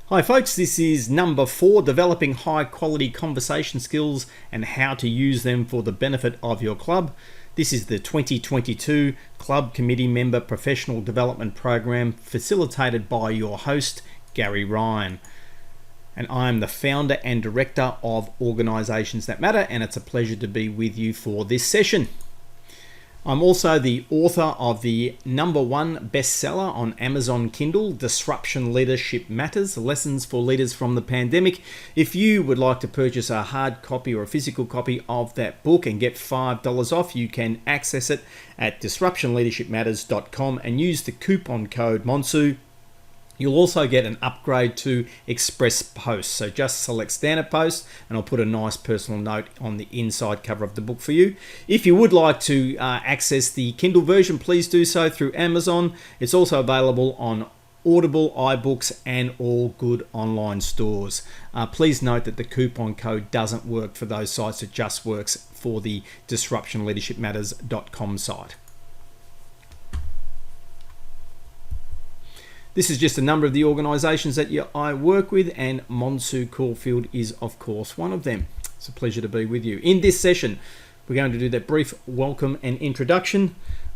Hi folks, this is number 4, developing high quality conversation skills and how to use them for the benefit of your club. This is the 2022 Club Committee Member Professional Development Program facilitated by your host, Gary Ryan. And I'm the founder and director of Organisations That Matter, and it's a pleasure to be with you for this session. I'm also the author of the #1 bestseller on Amazon Kindle, Disruption Leadership Matters, Lessons for Leaders from the Pandemic. If you would like to purchase a hard copy or a physical copy of that book and get $5 off, you can access it at disruptionleadershipmatters.com and use the coupon code Monsu. You'll also get an upgrade to Express Post. So just select Standard Post and I'll put a nice personal note on the inside cover of the book for you. If you would like to access the Kindle version, please do so through Amazon. It's also available on Audible, iBooks and all good online stores. Please note that the coupon code doesn't work for those sites. It just works for the disruptionleadershipmatters.com site. This is just a number of the organisations that I work with, and Monsu Caulfield is, of course, one of them. It's a pleasure to be with you. In this session, we're going to do that brief welcome and introduction.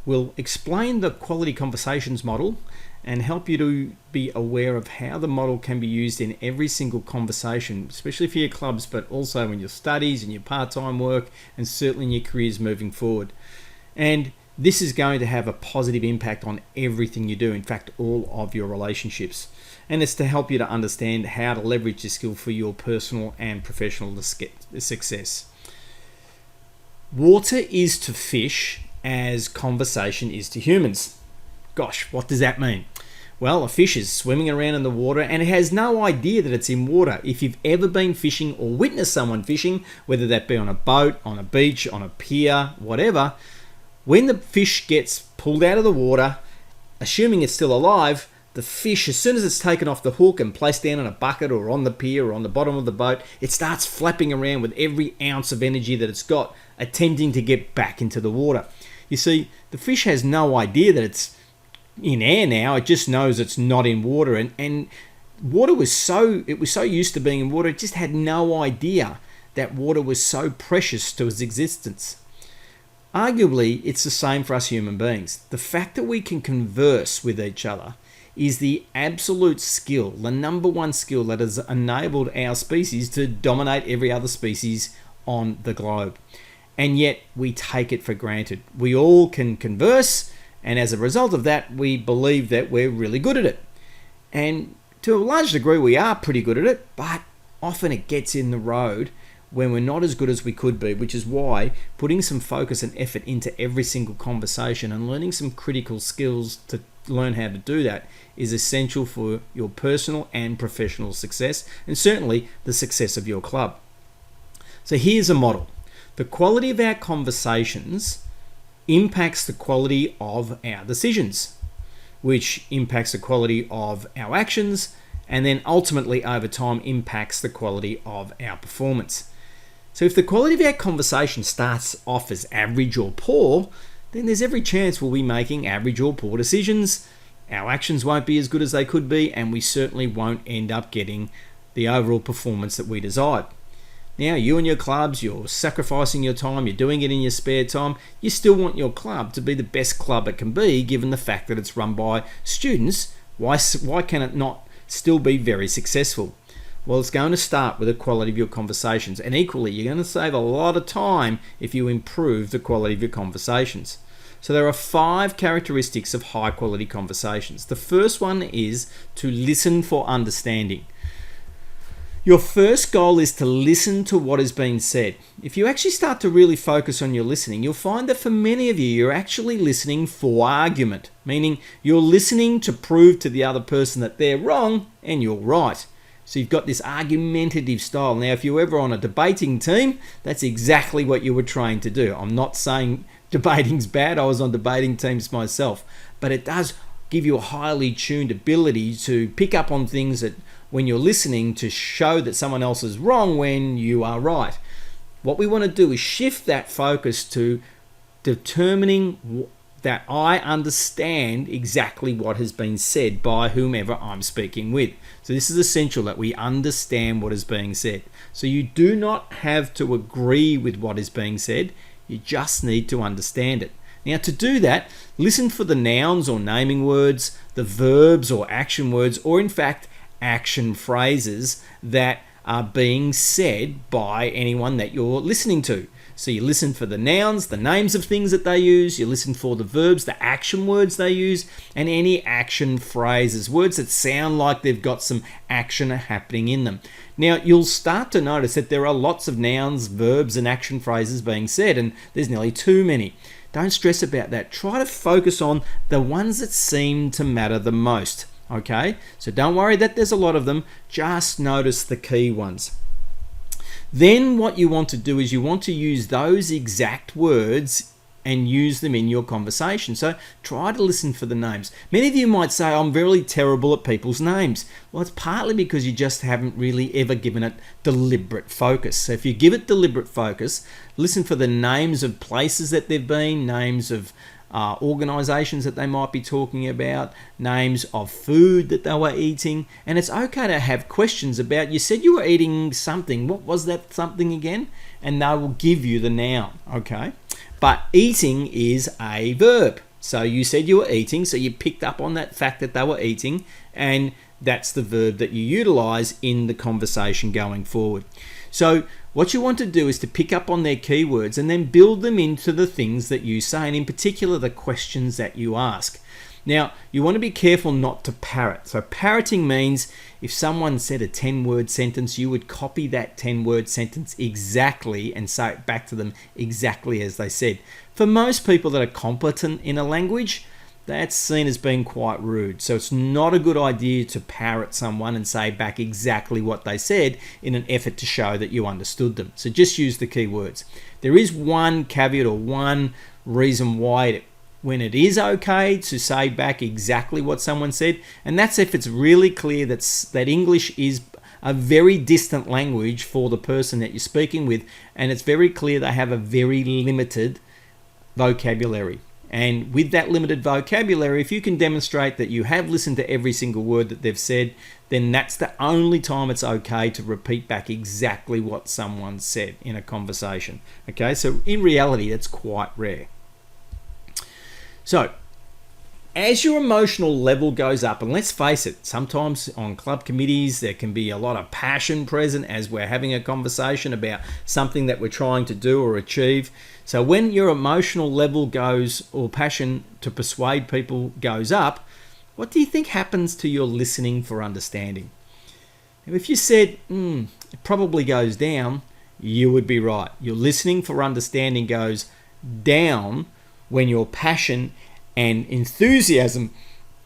We'll explain the quality conversations model and help you to be aware of how the model can be used in every single conversation, especially for your clubs, but also in your studies and your part-time work, and certainly in your careers moving forward. And this is going to have a positive impact on everything you do, in fact, all of your relationships. And it's to help you to understand how to leverage this skill for your personal and professional success. Water is to fish as conversation is to humans. Gosh, what does that mean? Well, a fish is swimming around in the water and it has no idea that it's in water. If you've ever been fishing or witnessed someone fishing, whether that be on a boat, on a beach, on a pier, whatever, when the fish gets pulled out of the water, assuming it's still alive, the fish, as soon as it's taken off the hook and placed down in a bucket or on the pier or on the bottom of the boat, it starts flapping around with every ounce of energy that it's got, attempting to get back into the water. You see, the fish has no idea that it's in air now. It just knows it's not in water. And water was so used to being in water, it just had no idea that water was so precious to its existence. Arguably, it's the same for us human beings. The fact that we can converse with each other is the absolute skill, the #1 skill that has enabled our species to dominate every other species on the globe. And yet we take it for granted. We all can converse, and as a result of that, we believe that we're really good at it. And to a large degree, we are pretty good at it, but often it gets in the road when we're not as good as we could be, which is why putting some focus and effort into every single conversation and learning some critical skills to learn how to do that is essential for your personal and professional success, and certainly the success of your club. So here's a model. The quality of our conversations impacts the quality of our decisions, which impacts the quality of our actions, and then ultimately over time impacts the quality of our performance. So if the quality of our conversation starts off as average or poor, then there's every chance we'll be making average or poor decisions. Our actions won't be as good as they could be, and we certainly won't end up getting the overall performance that we desired. Now, you and your clubs, you're sacrificing your time, you're doing it in your spare time. You still want your club to be the best club it can be, given the fact that it's run by students. Why can it not still be very successful? Well, it's going to start with the quality of your conversations, and equally, you're going to save a lot of time if you improve the quality of your conversations. So there are 5 characteristics of high quality conversations. The first one is to listen for understanding. Your first goal is to listen to what is being said. If you actually start to really focus on your listening, you'll find that for many of you, you're actually listening for argument, meaning you're listening to prove to the other person that they're wrong and you're right. So you've got this argumentative style. Now, if you're ever on a debating team, that's exactly what you were trained to do. I'm not saying debating's bad. I was on debating teams myself. But it does give you a highly tuned ability to pick up on things that when you're listening to show that someone else is wrong when you are right. What we want to do is shift that focus to determining that I understand exactly what has been said by whomever I'm speaking with. So this is essential, that we understand what is being said. So you do not have to agree with what is being said, you just need to understand it. Now, to do that, listen for the nouns or naming words, the verbs or action words, or in fact action phrases that are being said by anyone that you're listening to. So you listen for the nouns, the names of things that they use, you listen for the verbs, the action words they use, and any action phrases, words that sound like they've got some action happening in them. Now, you'll start to notice that there are lots of nouns, verbs, and action phrases being said, and there's nearly too many. Don't stress about that. Try to focus on the ones that seem to matter the most, okay? So don't worry that there's a lot of them, just notice the key ones. Then what you want to do is you want to use those exact words and use them in your conversation. So try to listen for the names. Many of you might say, I'm really terrible at people's names. Well, it's partly because you just haven't really ever given it deliberate focus. So if you give it deliberate focus, listen for the names of places that they've been, names of organizations that they might be talking about, names of food that they were eating. And it's okay to have questions about, you said you were eating something, what was that something again? And they will give you the noun, okay? But eating is a verb. So you said you were eating, so you picked up on that fact that they were eating, and that's the verb that you utilize in the conversation going forward. So what you want to do is to pick up on their keywords and then build them into the things that you say, and in particular the questions that you ask. Now, you want to be careful not to parrot. So parroting means if someone said a 10-word sentence, you would copy that 10-word sentence exactly and say it back to them exactly as they said. For most people that are competent in a language, that's seen as being quite rude. So it's not a good idea to parrot someone and say back exactly what they said in an effort to show that you understood them. So just use the key words. There is one caveat or one reason why when it is okay to say back exactly what someone said, and that's if it's really clear that English is a very distant language for the person that you're speaking with, and it's very clear they have a very limited vocabulary. And with that limited vocabulary, if you can demonstrate that you have listened to every single word that they've said, then that's the only time it's okay to repeat back exactly what someone said in a conversation. Okay, so in reality, that's quite rare. So, as your emotional level goes up, and let's face it, sometimes on club committees there can be a lot of passion present as we're having a conversation about something that we're trying to do or achieve. So when your emotional level goes, or passion to persuade people goes up, what do you think happens to your listening for understanding? Now, if you said, it probably goes down, you would be right. Your listening for understanding goes down when your passion and enthusiasm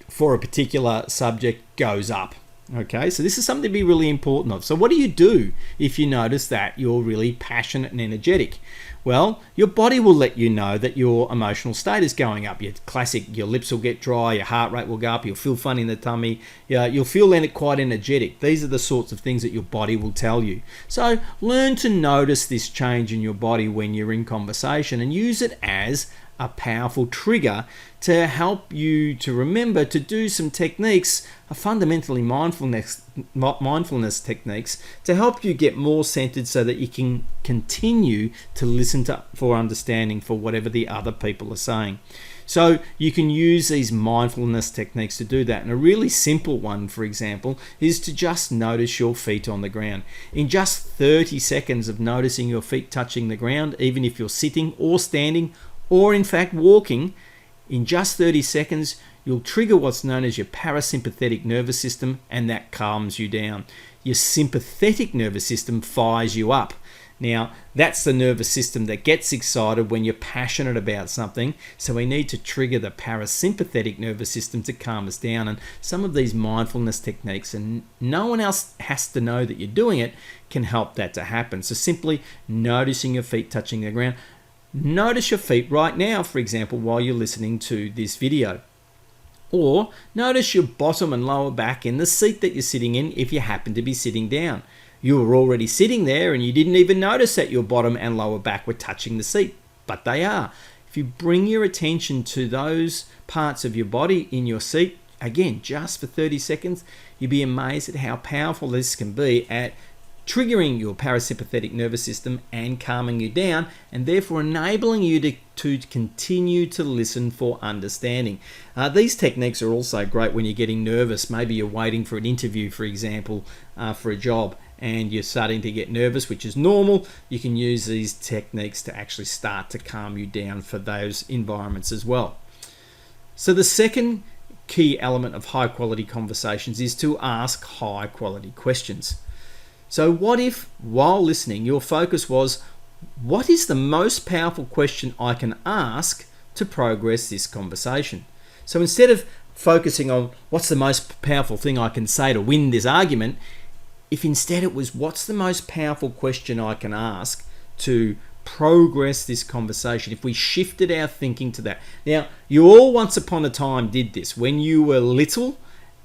for a particular subject goes up. Okay, so this is something to be really important of. So what do you do if you notice that you're really passionate and energetic? Well, your body will let you know that your emotional state is going up. Your classic, your lips will get dry, your heart rate will go up, you'll feel funny in the tummy, you'll feel quite energetic. These are the sorts of things that your body will tell you. So learn to notice this change in your body when you're in conversation and use it as a powerful trigger to help you to remember to do some techniques, fundamentally mindfulness techniques, to help you get more centered so that you can continue to listen for understanding for whatever the other people are saying. So you can use these mindfulness techniques to do that. And a really simple one, for example, is to just notice your feet on the ground. In just 30 seconds of noticing your feet touching the ground, even if you're sitting or standing or in fact walking, in just 30 seconds, you'll trigger what's known as your parasympathetic nervous system, and that calms you down. Your sympathetic nervous system fires you up. Now, that's the nervous system that gets excited when you're passionate about something, so we need to trigger the parasympathetic nervous system to calm us down. And some of these mindfulness techniques, and no one else has to know that you're doing it, can help that to happen. So simply noticing your feet touching the ground. Notice your feet right now, for example, while you're listening to this video. Or notice your bottom and lower back in the seat that you're sitting in if you happen to be sitting down. You were already sitting there and you didn't even notice that your bottom and lower back were touching the seat, but they are. If you bring your attention to those parts of your body in your seat, again, just for 30 seconds, you'd be amazed at how powerful this can be at triggering your parasympathetic nervous system and calming you down, and therefore enabling you to continue to listen for understanding. These techniques are also great when you're getting nervous. Maybe you're waiting for an interview, for example, for a job, and you're starting to get nervous, which is normal. You can use these techniques to actually start to calm you down for those environments as well. So the second key element of high quality conversations is to ask high quality questions. So what if, while listening, your focus was, what is the most powerful question I can ask to progress this conversation? So instead of focusing on what's the most powerful thing I can say to win this argument, if instead it was, what's the most powerful question I can ask to progress this conversation, if we shifted our thinking to that. Now, you all once upon a time did this. When you were little,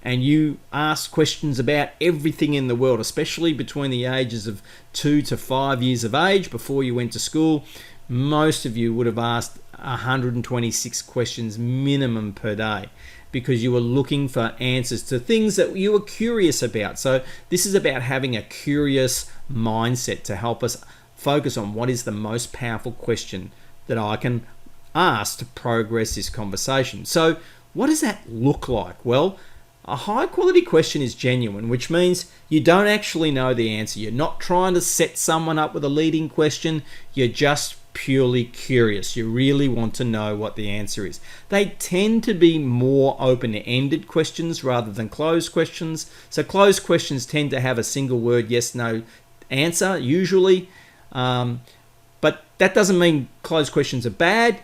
and you asked questions about everything in the world, especially between the ages of 2 to 5 years of age before you went to school, most of you would have asked 126 questions minimum per day because you were looking for answers to things that you were curious about. So this is about having a curious mindset to help us focus on what is the most powerful question that I can ask to progress this conversation. So what does that look like? Well, a high quality question is genuine, which means you don't actually know the answer. You're not trying to set someone up with a leading question. You're just purely curious. You really want to know what the answer is. They tend to be more open-ended questions rather than closed questions. So closed questions tend to have a single word yes, no answer usually. But that doesn't mean closed questions are bad.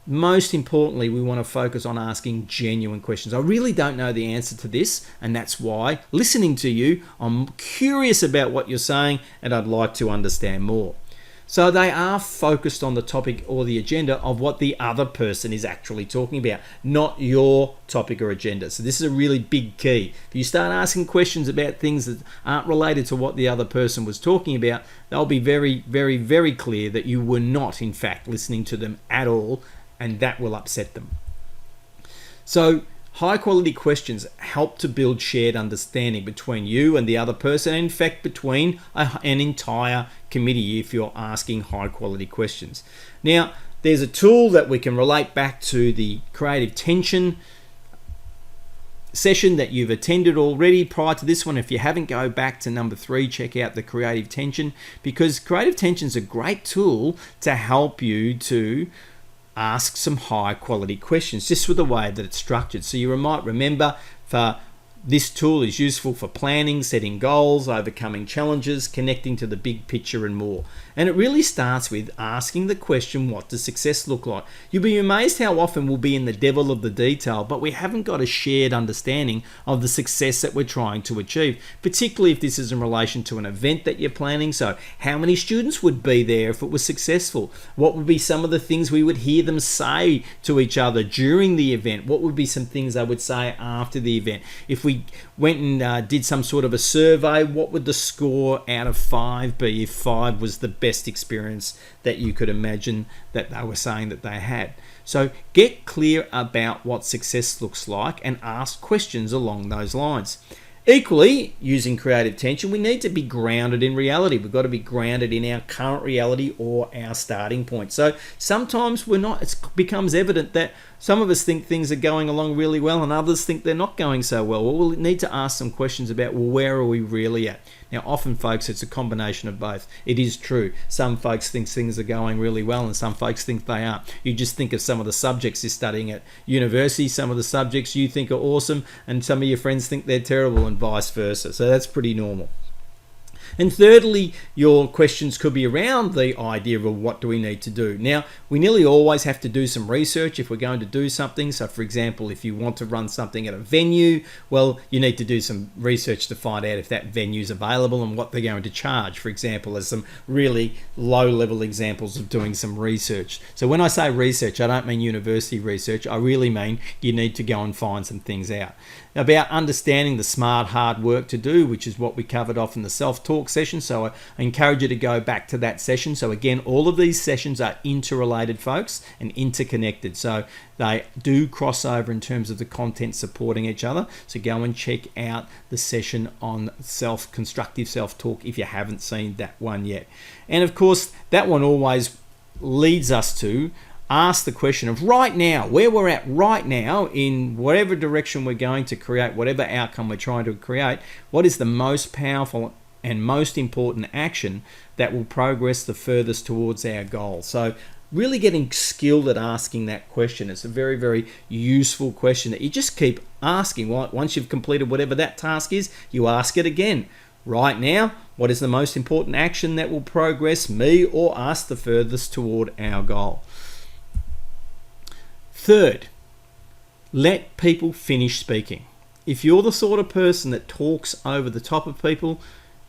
Most importantly, we want to focus on asking genuine questions. I really don't know the answer to this, and that's why, listening to you, I'm curious about what you're saying, and I'd like to understand more. So they are focused on the topic or the agenda of what the other person is actually talking about, not your topic or agenda. So this is a really big key. If you start asking questions about things that aren't related to what the other person was talking about, they'll be very, very, very clear that you were not, in fact, listening to them at all, and that will upset them. So high quality questions help to build shared understanding between you and the other person, and in fact between an entire committee if you're asking high quality questions. Now, there's a tool that we can relate back to the creative tension session that you've attended already prior to this one. If you haven't, go back to number 3, check out the creative tension, because creative tension is a great tool to help you to ask some high quality questions just with the way that it's structured. So you might remember, for this tool is useful for planning, setting goals, overcoming challenges, connecting to the big picture and more. And it really starts with asking the question, what does success look like? You'll be amazed how often we'll be in the devil of the detail, but we haven't got a shared understanding of the success that we're trying to achieve, particularly if this is in relation to an event that you're planning. So how many students would be there if it was successful? What would be some of the things we would hear them say to each other during the event? What would be some things they would say after the event? If we went and did some sort of a survey, what would the score out of 5 be if 5 was the best experience that you could imagine that they were saying that they had? So get clear about what success looks like and ask questions along those lines. Equally, using creative tension, we need to be grounded in reality. We've got to be grounded in our current reality or our starting point. So sometimes it becomes evident that some of us think things are going along really well and others think they're not going so well. Well, we'll need to ask some questions about, well, where are we really at? Now, often, folks, it's a combination of both. It is true. Some folks think things are going really well and some folks think they aren't. You just think of some of the subjects you're studying at university, some of the subjects you think are awesome, and some of your friends think they're terrible, and vice versa. So that's pretty normal. And thirdly, your questions could be around the idea of what do we need to do. Now, we nearly always have to do some research if we're going to do something. So for example, if you want to run something at a venue, well, you need to do some research to find out if that venue is available and what they're going to charge, for example, as some really low-level examples of doing some research. So when I say research, I don't mean university research. I really mean you need to go and find some things out. About understanding the smart, hard work to do, which is what we covered off in the self-talk self-talk session, so I encourage you to go back to that session. So again, all of these sessions are interrelated, folks, and interconnected. So they do cross over in terms of the content supporting each other. So go and check out the session on constructive self-talk if you haven't seen that one yet. And of course, that one always leads us to ask the question of right now, where we're at right now in whatever direction we're going to create, whatever outcome we're trying to create, what is the most powerful and most important action that will progress the furthest towards our goal? So really getting skilled at asking that question. It's a very, very useful question that you just keep asking. Once you've completed whatever that task is, you ask it again. Right now, what is the most important action that will progress me or us the furthest toward our goal? Third, let people finish speaking. If you're the sort of person that talks over the top of people,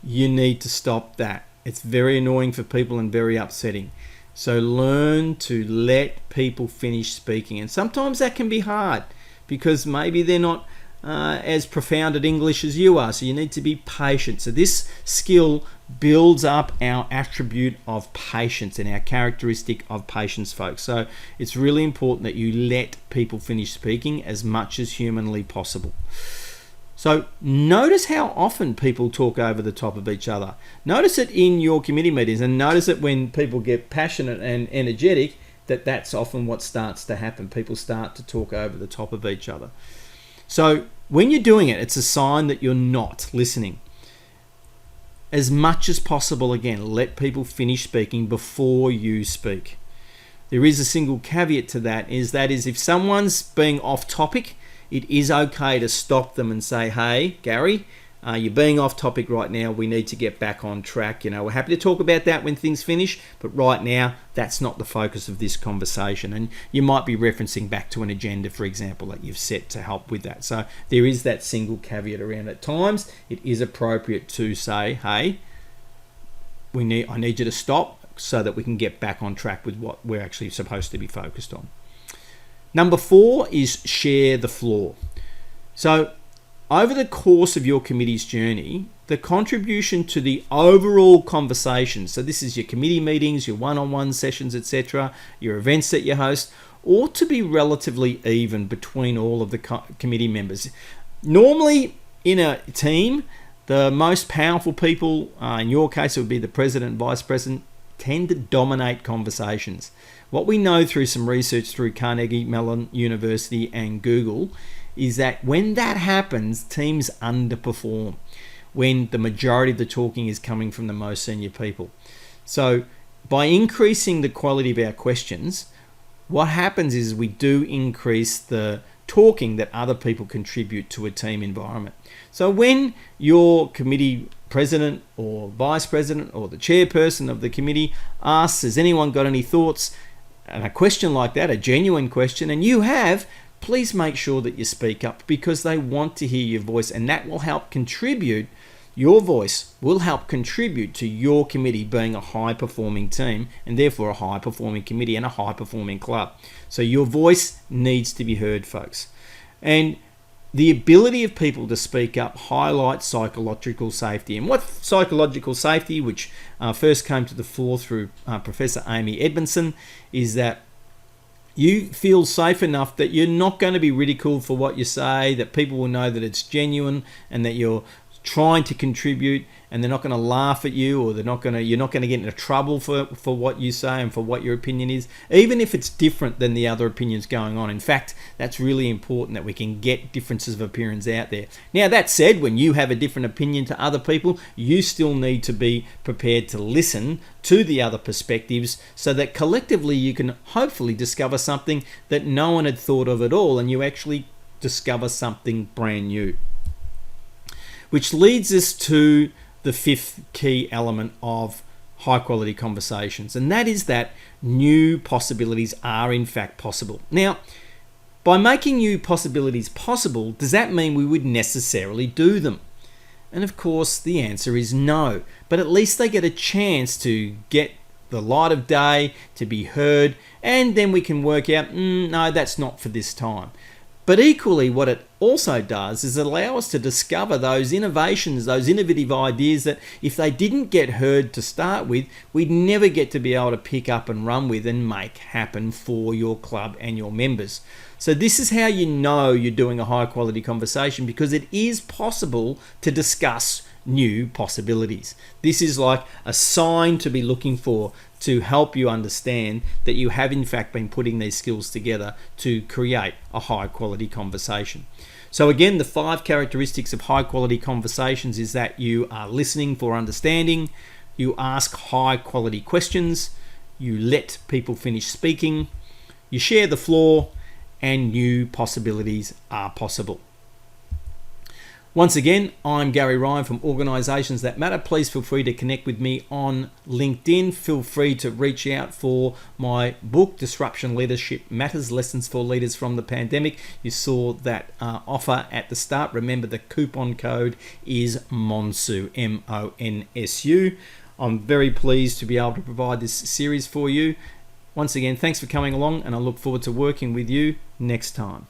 you need to stop that. It's very annoying for people and very upsetting. So learn to let people finish speaking. And sometimes that can be hard because maybe they're not as profound at English as you are. So you need to be patient. So this skill builds up our attribute of patience and our characteristic of patience, folks. So it's really important that you let people finish speaking as much as humanly possible. So notice how often people talk over the top of each other. Notice it in your committee meetings, and notice it when people get passionate and energetic, that's often what starts to happen. People start to talk over the top of each other. So when you're doing it, it's a sign that you're not listening. As much as possible, again, let people finish speaking before you speak. There is a single caveat to that is if someone's being off topic, it is okay to stop them and say, hey, Gary, you're being off topic right now. We need to get back on track. We're happy to talk about that when things finish, but right now, that's not the focus of this conversation. And you might be referencing back to an agenda, for example, that you've set to help with that. So there is that single caveat around. At times, it is appropriate to say, hey, I need you to stop so that we can get back on track with what we're actually supposed to be focused on. Number 4 is share the floor. So over the course of your committee's journey, the contribution to the overall conversation, so this is your committee meetings, your one-on-one sessions, etc., your events that you host, ought to be relatively even between all of the committee members. Normally, in a team, the most powerful people, in your case it would be the president and vice president, tend to dominate conversations. What we know through some research through Carnegie Mellon University and Google is that when that happens, teams underperform when the majority of the talking is coming from the most senior people. So by increasing the quality of our questions, what happens is we do increase the talking that other people contribute to a team environment. So when your committee president or vice president or the chairperson of the committee asks, has anyone got any thoughts? And a question like that, a genuine question, and you have, please make sure that you speak up because they want to hear your voice, and that will help contribute. Your voice will help contribute to your committee being a high-performing team and therefore a high-performing committee and a high-performing club. So your voice needs to be heard, folks. And the ability of people to speak up highlights psychological safety. And what psychological safety, which first came to the fore through Professor Amy Edmondson, is that you feel safe enough that you're not going to be ridiculed for what you say, that people will know that it's genuine and that you're trying to contribute, and they're not going to laugh at you, or you're not going to get into trouble for what you say and for what your opinion is, even if it's different than the other opinions going on. In fact, that's really important that we can get differences of opinions out there. Now, that said, when you have a different opinion to other people, you still need to be prepared to listen to the other perspectives so that collectively you can hopefully discover something that no one had thought of at all, and you actually discover something brand new. Which leads us to the 5th key element of high quality conversations, and that is that new possibilities are in fact possible. Now, by making new possibilities possible, does that mean we would necessarily do them? And of course, the answer is no, but at least they get a chance to get the light of day, to be heard, and then we can work out, no, that's not for this time. But equally, what it also does is allow us to discover those innovations, those innovative ideas that if they didn't get heard to start with, we'd never get to be able to pick up and run with and make happen for your club and your members. So this is how you know you're doing a high quality conversation, because it is possible to discuss new possibilities. This is like a sign to be looking for to help you understand that you have in fact been putting these skills together to create a high quality conversation. So again, the 5 characteristics of high quality conversations is that you are listening for understanding, you ask high quality questions, you let people finish speaking, you share the floor, and new possibilities are possible. Once again, I'm Gary Ryan from Organisations That Matter. Please feel free to connect with me on LinkedIn. Feel free to reach out for my book, Disruption Leadership Matters, Lessons for Leaders from the Pandemic. You saw that offer at the start. Remember, the coupon code is MONSU, MONSU. I'm very pleased to be able to provide this series for you. Once again, thanks for coming along, and I look forward to working with you next time.